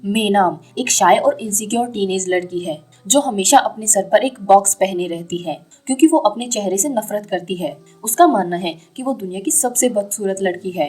मेनाम एक शाय और insecure teenage लड़की है जो हमेशा अपने सर पर एक बॉक्स पहने रहती है क्योंकि वो अपने चेहरे से नफरत करती है। उसका मानना है कि वो दुनिया की सबसे बदसूरत लड़की है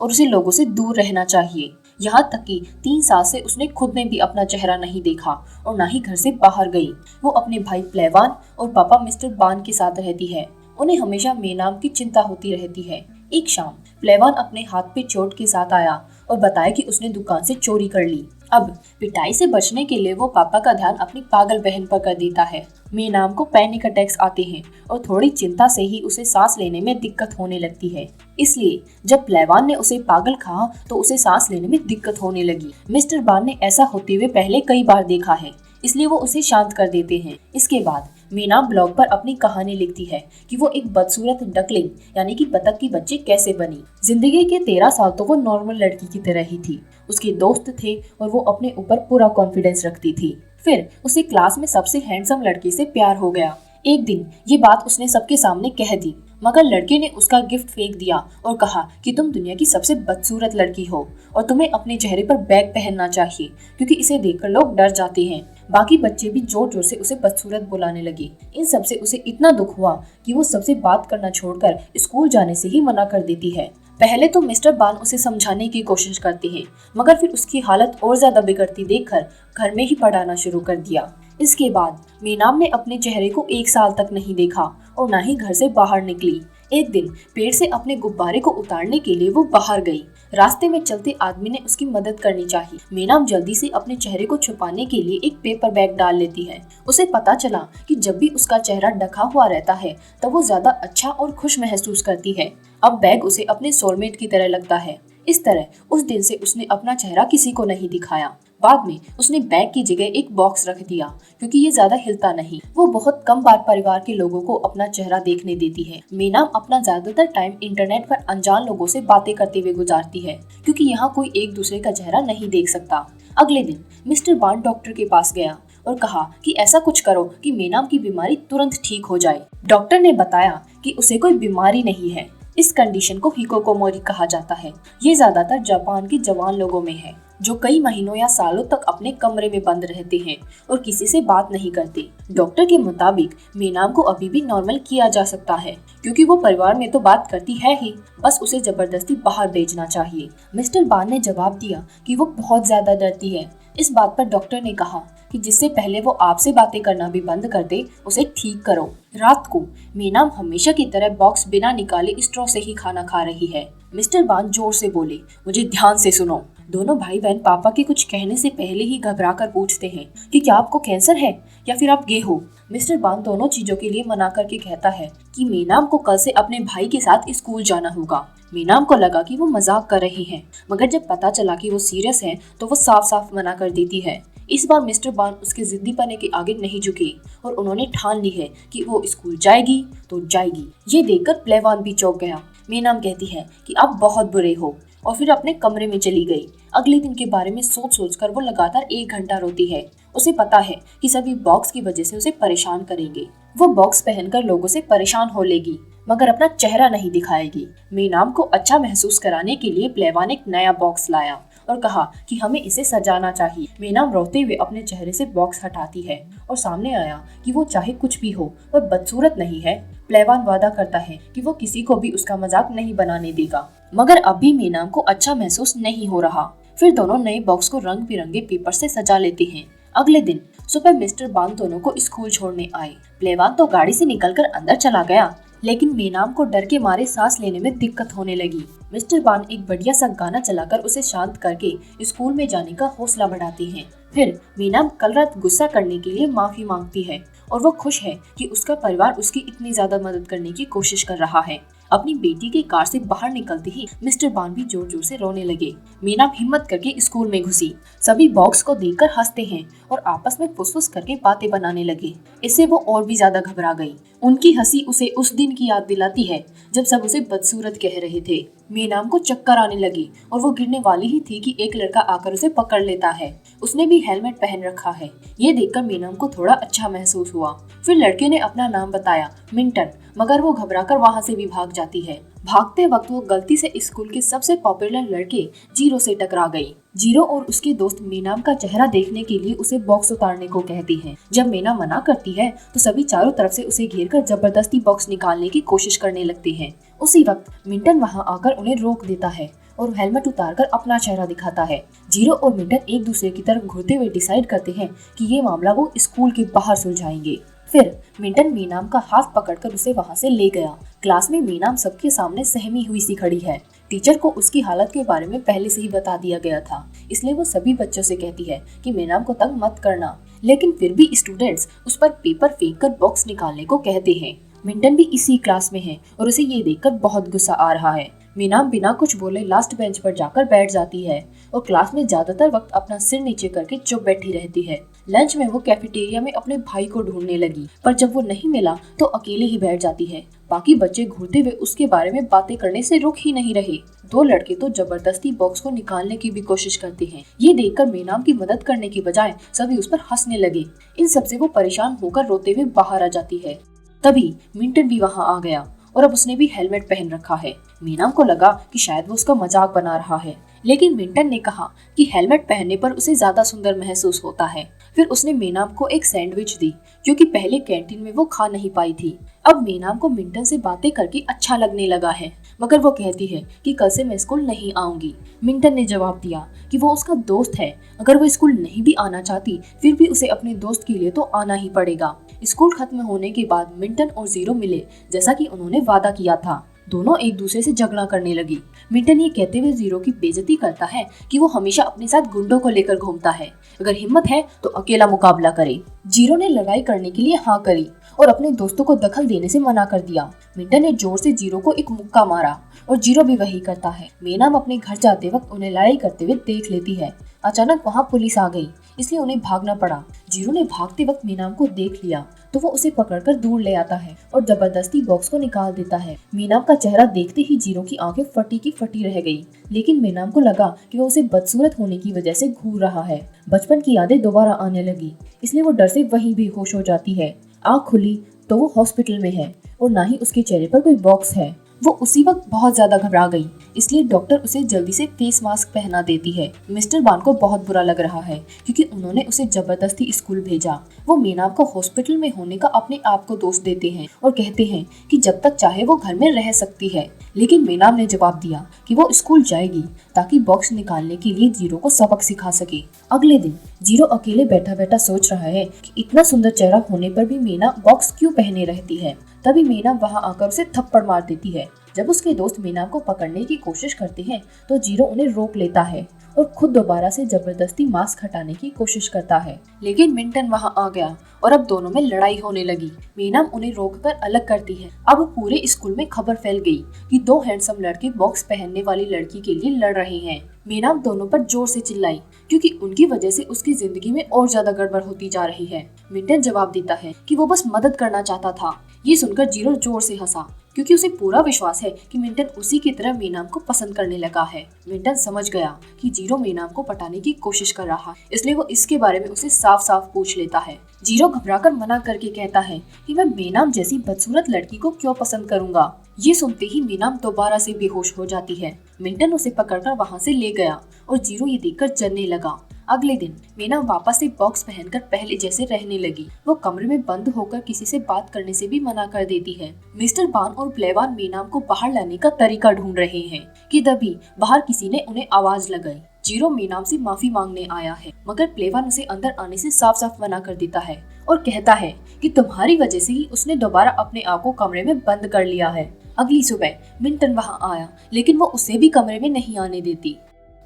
और उसे लोगों से दूर रहना चाहिए। यहाँ तक कि 3 साल से उसने खुद ने भी अपना चेहरा नहीं देखा और ना ही घर से बाहर गई। वो अपने भाई प्लेवान और पापा मिस्टर बान के साथ रहती है। उन्हें हमेशा मेनाम की चिंता होती रहती है। एक शाम प्लेवान अपने हाथ पे चोट के साथ आया और बताया कि उसने दुकान से चोरी कर ली। अब पिटाई से बचने के लिए वो पापा का ध्यान अपनी पागल बहन पर कर देता है। मेनाम को पैनिक अटैक्स आते हैं और थोड़ी चिंता से ही उसे सांस लेने में दिक्कत होने लगती है। इसलिए जब प्लेवान ने उसे पागल कहा तो उसे सांस लेने में दिक्कत होने लगी। मिस्टर बान ने ऐसा होते हुए पहले कई बार देखा है, इसलिए वो उसे शांत कर देते हैं। इसके बाद मेनाम ब्लॉग पर अपनी कहानी लिखती है कि वो एक बदसूरत डकलिंग यानी कि बतख की बच्ची कैसे बनी। जिंदगी के 13 साल तो वो नॉर्मल लड़की की तरह ही थी। उसके दोस्त थे और वो अपने ऊपर पूरा कॉन्फिडेंस रखती थी। फिर उसे क्लास में सबसे हैंडसम लड़के से प्यार हो गया। एक दिन ये बात उसने सबके सामने कह दी, मगर लड़के ने उसका गिफ्ट फेंक दिया और कहा कि तुम दुनिया की सबसे बदसूरत लड़की हो और तुम्हें अपने चेहरे पर बैग पहनना चाहिए क्योंकि इसे देखकर लोग डर जाते हैं। बाकी बच्चे भी जोर जोर से उसे बदसूरत बुलाने लगे। इन सब से उसे इतना दुख हुआ कि वो सबसे बात करना छोड़कर स्कूल जाने से ही मना कर देती है। पहले तो मिस्टर बान उसे समझाने की कोशिश करते हैं, मगर फिर उसकी हालत और ज्यादा बिगड़ती देखकर घर में ही पढ़ाना शुरू कर दिया। इसके बाद मेनाम ने अपने चेहरे को 1 साल तक नहीं देखा और न ही घर से बाहर निकली। एक दिन पेड़ से अपने गुब्बारे को उतारने के लिए वो बाहर गई। रास्ते में चलते आदमी ने उसकी मदद करनी चाहिए। मेनाम जल्दी से अपने चेहरे को छुपाने के लिए एक पेपर बैग डाल लेती है। उसे पता चला कि जब भी उसका चेहरा ढका हुआ रहता है तब वो ज्यादा अच्छा और खुश महसूस करती है। अब बैग उसे अपने सोलमेट की तरह लगता है। इस तरह उस दिन से उसने अपना चेहरा किसी को नहीं दिखाया। बाद में उसने बैग की जगह एक बॉक्स रख दिया क्योंकि ये ज्यादा हिलता नहीं। वो बहुत कम बार परिवार के लोगों को अपना चेहरा देखने देती है। मेनाम अपना ज्यादातर टाइम इंटरनेट पर अनजान लोगों से बातें करते हुए गुजारती है क्योंकि यहाँ कोई एक दूसरे का चेहरा नहीं देख सकता। अगले दिन मिस्टर बान डॉक्टर के पास गया और कहा कि ऐसा कुछ करो कि मेनाम की बीमारी तुरंत ठीक हो जाए। डॉक्टर ने बताया कि उसे कोई बीमारी नहीं है। इस कंडीशन को हिकोकोमोरी कहा जाता है। ये ज्यादातर जापान के जवान लोगों में है जो कई महीनों या सालों तक अपने कमरे में बंद रहते हैं और किसी से बात नहीं करते। डॉक्टर के मुताबिक मेनाम को अभी भी नॉर्मल किया जा सकता है क्योंकि वो परिवार में तो बात करती है ही, बस उसे जबरदस्ती बाहर भेजना चाहिए। मिस्टर बान ने जवाब दिया कि वो बहुत ज्यादा डरती है। इस बात पर डॉक्टर ने कहा कि जिससे पहले वो आपसे बातें करना भी बंद कर दे उसे ठीक करो। रात को मेनाम हमेशा की तरह बॉक्स बिना निकाले स्ट्रॉ से ही खाना खा रही है। मिस्टर बान जोर से बोले, मुझे ध्यान से सुनो। दोनों भाई बहन पापा के कुछ कहने से पहले ही घबरा कर पूछते हैं कि क्या आपको कैंसर है या फिर आप गे हो। मिस्टर बान दोनों चीजों के लिए मना करके कहता है कि मेनाम को कल से अपने भाई के साथ स्कूल जाना होगा। मेनाम को लगा कि वो मजाक कर रहे हैं, मगर जब पता चला कि वो सीरियस है तो वो साफ साफ मना कर देती है। इस बार मिस्टर बान उसके जिद्दी पने के आगे नहीं झुके और उन्होंने ठान ली है कि वो स्कूल जाएगी तो जाएगी। ये देखकर प्लेवान भी चौंक गया। मेनाम कहती है कि आप बहुत बुरे हो और फिर अपने कमरे में चली गई। अगले दिन के बारे में सोच सोच कर वो लगातार 1 घंटा रोती है। उसे पता है कि सभी बॉक्स की वजह से उसे परेशान करेंगे। वो बॉक्स पहनकर लोगों से परेशान हो लेगी मगर अपना चेहरा नहीं दिखाएगी। मेनाम को अच्छा महसूस कराने के लिए प्लेवान एक नया बॉक्स लाया और कहा कि हमें इसे सजाना चाहिए। मेनाम रोते हुए अपने चेहरे से बॉक्स हटाती है और सामने आया कि वो चाहे कुछ भी हो पर बदसूरत नहीं है। प्लेवान वादा करता है कि वो किसी को भी उसका मजाक नहीं बनाने देगा, मगर अब भी मेनाम को अच्छा महसूस नहीं हो रहा। फिर दोनों नए बॉक्स को रंग बिरंगे पेपर से सजा लेते हैं। अगले दिन सुबह मिस्टर बान दोनों को स्कूल छोड़ने आए। प्लेवान तो गाड़ी से निकलकर अंदर चला गया, लेकिन मेनाम को डर के मारे सांस लेने में दिक्कत होने लगी। मिस्टर बान एक बढ़िया सा गाना चलाकर उसे शांत करके स्कूल में जाने का हौसला बढ़ाते हैं। फिर मेनाम कल रात गुस्सा करने के लिए माफी मांगती है और वो खुश है कि उसका परिवार उसकी इतनी ज्यादा मदद करने की कोशिश कर रहा है। अपनी बेटी के कार से बाहर निकलते ही मिस्टर बान भी जोर जोर से रोने लगे। मेनाम हिम्मत करके स्कूल में घुसी। सभी बॉक्स को देखकर हंसते हैं और आपस में फुसफुस करके बातें बनाने लगे। इससे वो और भी ज्यादा घबरा गई। उनकी हंसी उसे उस दिन की याद दिलाती है जब सब उसे बदसूरत कह रहे थे। मेनाम को चक्कर आने लगी और वो गिरने वाली ही थी कि एक लड़का आकर उसे पकड़ लेता है। उसने भी हेलमेट पहन रखा है। ये देखकर मेनाम को थोड़ा अच्छा महसूस हुआ। फिर लड़के ने अपना नाम बताया, मिंटन, मगर वो घबराकर वहाँ से भी भाग जाती है। भागते वक्त वो गलती से स्कूल के सबसे पॉपुलर लड़के जीरो से टकरा गई। जीरो और उसके दोस्त मीनाम का चेहरा देखने के लिए उसे बॉक्स उतारने को कहती हैं। जब मीना मना करती है तो सभी चारों तरफ से उसे घेर कर जबरदस्ती बॉक्स निकालने की कोशिश करने लगते हैं। उसी वक्त मिंटन वहां आकर उन्हें रोक देता है और हेलमेट उतारकर अपना चेहरा दिखाता है। जीरो और मिंटन एक दूसरे की तरफ घूरते हुए डिसाइड करते हैं कि ये मामला वो स्कूल के बाहर सुलझाएंगे। फिर मिंटन मीनाम का हाथ पकड़कर उसे वहां से ले गया। क्लास में मीनाम सबके सामने सहमी हुई सी खड़ी है। टीचर को उसकी हालत के बारे में पहले से ही बता दिया गया था, इसलिए वो सभी बच्चों से कहती है कि मीनाम को तंग मत करना, लेकिन फिर भी स्टूडेंट्स उस पर पेपर फेंककर बॉक्स निकालने को कहते हैं। मिंटन भी इसी क्लास में है और उसे ये देखकर बहुत गुस्सा आ रहा है। मीनाम बिना कुछ बोले लास्ट बेंच पर जाकर बैठ जाती है और क्लास में ज्यादातर वक्त अपना सिर नीचे करके चुप बैठी रहती है। लंच में वो कैफेटेरिया में अपने भाई को ढूंढने लगी, पर जब वो नहीं मिला तो अकेले ही बैठ जाती है। बाकी बच्चे घूरते हुए उसके बारे में बातें करने से रुक ही नहीं रहे। दो लड़के तो जबरदस्ती बॉक्स को निकालने की भी कोशिश करते हैं। ये देखकर मीनाम की मदद करने की बजाय सभी उस पर हंसने लगे। इन सबसे वो परेशान होकर रोते हुए बाहर आ जाती है। तभी मिंटन भी वहाँ आ गया और अब उसने भी हेलमेट पहन रखा है। मीनाम को लगा कि शायद वो उसका मजाक बना रहा है, लेकिन मिंटन ने कहा कि हेलमेट पहनने पर उसे ज्यादा सुंदर महसूस होता है। फिर उसने मीनाम को एक सैंडविच दी, क्योंकि पहले कैंटीन में वो खा नहीं पाई थी। अब मीनाम को मिंटन से बातें करके अच्छा लगने लगा है, मगर वो कहती है कि कल से मैं स्कूल नहीं आऊंगी। मिंटन ने जवाब दिया कि वो उसका दोस्त है, अगर वो स्कूल नहीं भी आना चाहती फिर भी उसे अपने दोस्त के लिए तो आना ही पड़ेगा। स्कूल खत्म होने के बाद मिंटन और जीरो मिले, जैसा कि उन्होंने वादा किया था। दोनों एक दूसरे से झगड़ा करने लगी। मिंटन ये कहते हुए जीरो की बेइज्जती करता है कि वो हमेशा अपने साथ गुंडों को लेकर घूमता है, अगर हिम्मत है तो अकेला मुकाबला करे। जीरो ने लड़ाई करने के लिए हाँ करी और अपने दोस्तों को दखल देने से मना कर दिया। मिंटन ने जोर से जीरो को एक मुक्का मारा और जीरो भी वही करता है। मीनाम अपने घर जाते वक्त उन्हें लड़ाई करते हुए देख लेती है। अचानक वहाँ पुलिस आ गई, इसलिए उन्हें भागना पड़ा। जीरो ने भागते वक्त मीनाम को देख लिया तो वो उसे पकड़कर दूर ले आता है और जबरदस्ती बॉक्स को निकाल देता है। मीनाम का चेहरा देखते ही जीरो की आंखें फटी की फटी रह गई, लेकिन मीनाम को लगा कि वो उसे बदसूरत होने की वजह से घूर रहा है। बचपन की यादें दोबारा आने लगी, इसलिए वो डर से वहीं बेहोश हो जाती है। आँख खुली तो वो हॉस्पिटल में है और ना ही उसके चेहरे पर कोई बॉक्स है। वो उसी वक्त बहुत ज्यादा घबरा गई, इसलिए डॉक्टर उसे जल्दी से फेस मास्क पहना देती है। मिस्टर बान को बहुत बुरा लग रहा है क्योंकि उन्होंने उसे जबरदस्ती स्कूल भेजा। वो मीनाम को हॉस्पिटल में होने का अपने आप को दोष देते हैं और कहते हैं कि जब तक चाहे वो घर में रह सकती है, लेकिन मीनाम ने जवाब दिया कि वो स्कूल जाएगी ताकि बॉक्स निकालने के लिए जीरो को सबक सिखा सके। अगले दिन जीरो अकेले बैठा बैठा सोच रहा है कि इतना सुंदर चेहरा होने पर भी मीना बॉक्स क्यों पहने रहती है। तभी मीना वहां आकर उसे थप्पड़ मार देती है। जब उसके दोस्त मीना को पकड़ने की कोशिश करते हैं तो जीरो उन्हें रोक लेता है और खुद दोबारा से जबरदस्ती मास्क हटाने की कोशिश करता है, लेकिन मिंटन वहां आ गया और अब दोनों में लड़ाई होने लगी। मीना उन्हें रोककर अलग करती है। अब पूरे स्कूल में खबर फैल गई कि दो हैंडसम लड़के बॉक्स पहनने वाली लड़की के लिए लड़ रहे हैं। मीना दोनों पर जोर से चिल्लाई क्योंकि उनकी वजह से उसकी जिंदगी में और ज्यादा गड़बड़ होती जा रही है। मिंटन जवाब देता है कि वो बस मदद करना चाहता था। ये सुनकर जीरो जोर से हंसा क्योंकि उसे पूरा विश्वास है कि मिंटन उसी की तरह मीनाम को पसंद करने लगा है। मिंटन समझ गया कि जीरो मीनाम को पटाने की कोशिश कर रहा है, इसलिए वो इसके बारे में उसे साफ साफ पूछ लेता है। जीरो घबराकर मना करके कहता है कि मैं मीनाम जैसी बदसूरत लड़की को क्यों पसंद करूंगा। ये सुनते ही मीनाम दोबारा से बेहोश हो जाती है। मिंटन उसे पकड़कर वहाँ से ले गया और जीरो ये देखकर जलने लगा। अगले दिन मीना वापस से बॉक्स पहनकर पहले जैसे रहने लगी। वो कमरे में बंद होकर किसी से बात करने से भी मना कर देती है। मिस्टर बान और प्लेवान मीनाम को बाहर लाने का तरीका ढूंढ रहे हैं कि तभी बाहर किसी ने उन्हें आवाज लगाई। जीरो मीनाम से माफी मांगने आया है, मगर प्लेवान उसे अंदर आने से साफ साफ मना कर देता है और कहता है कि तुम्हारी वजह से ही उसने दोबारा अपने आप को कमरे में बंद कर लिया है। अगली सुबह मिंटन वहाँ आया, लेकिन वो उसे भी कमरे में नहीं आने देती।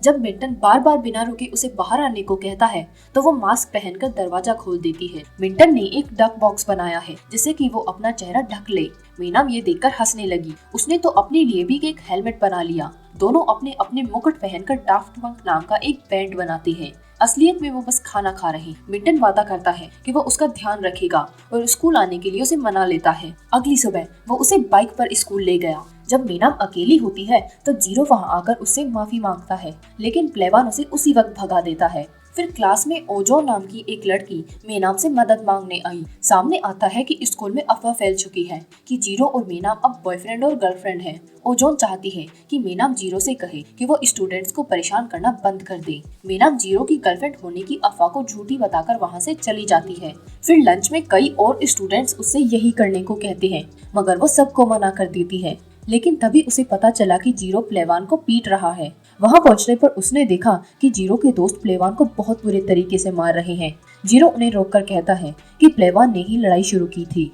जब मिंटन बार बार बिना रुके उसे बाहर आने को कहता है तो वो मास्क पहनकर दरवाजा खोल देती है। मिंटन ने एक डक बॉक्स बनाया है जिससे कि वो अपना चेहरा ढक ले। मीनाम ये देखकर हंसने लगी। उसने तो अपने लिए भी एक हेलमेट बना लिया। दोनों अपने अपने मुकुट पहनकर डाफ्ट पंक नाम का एक बैंड बनाते हैं। असलियत में वो बस खाना खा रहे। मिंटन वादा करता है कि वो उसका ध्यान रखेगा और स्कूल आने के लिए उसे मना लेता है। अगली सुबह वो उसे बाइक पर स्कूल ले गया। जब मीनाम अकेली होती है तो जीरो वहाँ आकर उससे माफी मांगता है, लेकिन प्लेवान उसे उसी वक्त भगा देता है। फिर क्लास में ओजो नाम की एक लड़की मेनाम से मदद मांगने आई। सामने आता है कि स्कूल में अफवाह फैल चुकी है कि जीरो और मेनाम अब बॉयफ्रेंड और गर्लफ्रेंड हैं। ओजोन चाहती है कि मेनाम जीरो से कहे कि वो स्टूडेंट्स को परेशान करना बंद कर दे। मेनाम जीरो की गर्लफ्रेंड होने की अफवाह को झूठी बताकर वहाँ से चली जाती है। फिर लंच में कई और स्टूडेंट्स उससे यही करने को कहते हैं, मगर वो सबको मना कर देती है। लेकिन तभी उसे पता चला कि जीरो प्लेवान को पीट रहा है। वहां पहुंचने पर उसने देखा कि जीरो के दोस्त प्लेवान को बहुत बुरे तरीके से मार रहे हैं। जीरो उन्हें रोककर कहता है कि प्लेवान ने ही लड़ाई शुरू की थी।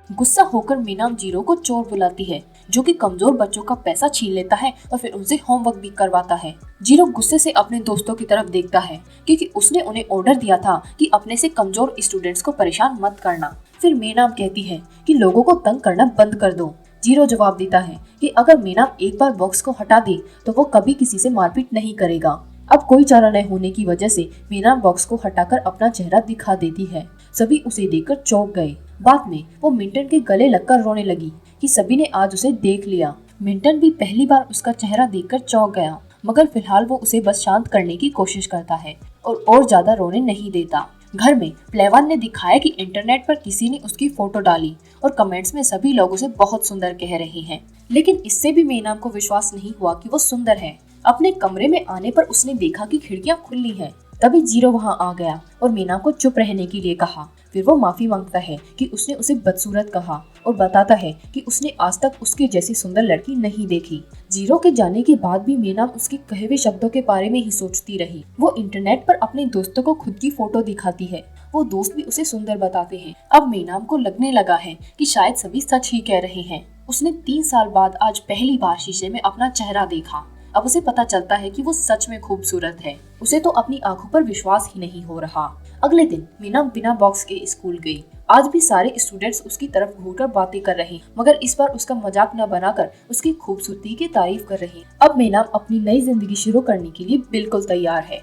गुस्सा होकर मेनाम जीरो को चोर बुलाती है, जो कि कमजोर बच्चों का पैसा छीन लेता है और फिर उनसे होमवर्क भी करवाता है। जीरो गुस्से से अपने दोस्तों की तरफ देखता है, क्योंकि उसने उन्हें ऑर्डर दिया था कि अपने से कमजोर स्टूडेंट्स को परेशान मत करना। फिर मेनाम कहती है कि लोगों को तंग करना बंद कर दो। जीरो जवाब देता है कि अगर मेनाम एक बार बॉक्स को हटा दे तो वो कभी किसी से मारपीट नहीं करेगा। अब कोई चारा न होने की वजह से मेनाम बॉक्स को हटाकर अपना चेहरा दिखा देती है। सभी उसे देखकर चौंक गए। बाद में वो मिंटन के गले लगकर रोने लगी कि सभी ने आज उसे देख लिया। मिंटन भी पहली बार उसका चेहरा देखकर चौंक गया, मगर फिलहाल वो उसे बस शांत करने की कोशिश करता है और ज्यादा रोने नहीं देता। घर में प्लेवान ने दिखाया कि इंटरनेट पर किसी ने उसकी फोटो डाली और कमेंट्स में सभी लोग उसे बहुत सुंदर कह रहे हैं। लेकिन इससे भी मेनाम को विश्वास नहीं हुआ कि वो सुंदर है। अपने कमरे में आने पर उसने देखा कि खिड़कियां खुली हैं। तभी जीरो वहां आ गया और मेनाम को चुप रहने के लिए कहा। फिर वो माफी मांगता है कि उसने उसे बदसूरत कहा और बताता है कि उसने आज तक उसके जैसी सुंदर लड़की नहीं देखी। जीरो के जाने के बाद भी मेनाम उसके कहे हुए शब्दों के बारे में ही सोचती रही। वो इंटरनेट पर अपने दोस्तों को खुद की फोटो दिखाती है। वो दोस्त भी उसे सुंदर बताते हैं। अब मेनाम को लगने लगा है कि शायद सभी सच ही कह रहे हैं। उसने 3 साल बाद आज पहली बार शीशे में अपना चेहरा देखा। अब उसे पता चलता है कि वो सच में खूबसूरत है। उसे तो अपनी आंखों पर विश्वास ही नहीं हो रहा। अगले दिन मेनाम बिना बॉक्स के स्कूल गई। आज भी सारे स्टूडेंट्स उसकी तरफ घूरकर बातें कर रहे, मगर इस बार उसका मजाक न बनाकर उसकी खूबसूरती की तारीफ कर रहे। अब मेनाम अपनी नई जिंदगी शुरू करने के लिए बिल्कुल तैयार है।